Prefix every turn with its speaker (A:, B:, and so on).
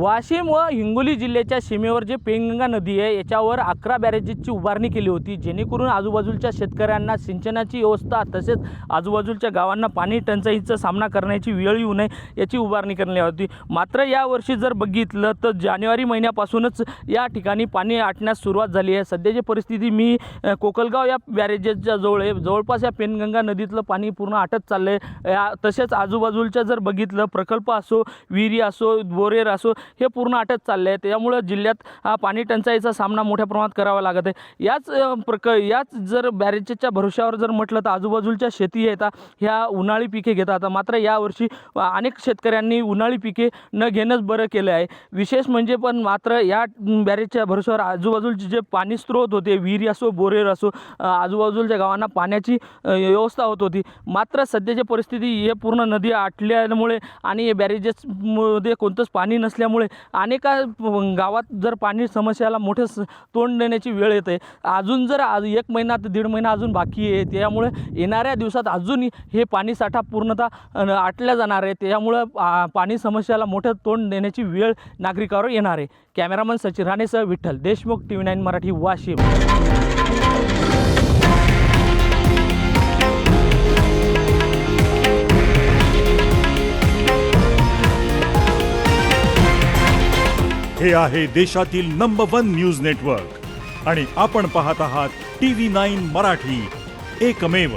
A: वाशिम व हिंगोली जिल्ह्याच्या सीमेवर जे पेनगंगा नदी आहे याच्यावर 11 बॅरेजेसची उभारणी केली होती, जेणेकरून आजूबाजूच्या शेतकऱ्यांना सिंचनाची व्यवस्था तसेच आजूबाजूच्या गावांना पाणी टंचाईचा सामना करण्याची वेळ येऊ नये याची उभारणी करण्यात होती। मात्र यावर्षी जर बघितलं तर जानेवारी महिन्यापासूनच या ठिकाणी पाणी आटण्यास सुरुवात झाली आहे। सध्याची परिस्थिती मी कोकलगाव या बॅरेजेसच्या जवळ आहे। जवळपास या पेनगंगा नदीतलं पाणी पूर्ण आटत चाललं आहे। तसेच आजूबाजूच्या जर बघितलं प्रकल्प असो, विहिरी असो, बोरेर असो, हे पूर्ण आटत चालले आहे। त्यामुळे जिल्ह्यात पाणी टंचाईचा सामना मोठ्या प्रमाणात करावा लागत आहे। याच जर बॅरेजच्या भरोश्यावर जर म्हटलं तर आजूबाजूच्या शेती येतात ह्या उन्हाळी पिके घेतात। मात्र यावर्षी अनेक शेतकऱ्यांनी उन्हाळी पिके न घेणंच बरं केलं आहे। विशेष म्हणजे पण मात्र या बॅरेजच्या भरोश्यावर आजूबाजूचे जे पाणी स्रोत होते, विहिरी असो, बोरेर असो, आजूबाजूच्या गावांना पाण्याची व्यवस्था होत होती। मात्र सध्याची परिस्थिती हे पूर्ण नदी आटल्यामुळे आणि बॅरेजेसमध्ये कोणतंच पाणी नसल्यामुळे अनेक गावात जर पाणी समस्याला मोठे तोंड देण्याची वेळ येते। अजून जर 1 महिना ते 1.5 महिना अजून बाकी आहे, त्यामुळे येणाऱ्या दिवसात अजून हे पाणी साठा पूर्णतः आटल्या जाणार आहे। त्यामुळे पाणी समस्याला मोठं तोंड देण्याची वेळ नागरिकांवर येणार आहे। कॅमेरामन सचिन राणेसह विठ्ठल देशमुख, TV9 मराठी, वाशिम।
B: हे आहे देशातील नंबर 1 न्यूज नेटवर्क आणि आपण पाहत आहात TV9 मराठी, एकमेव।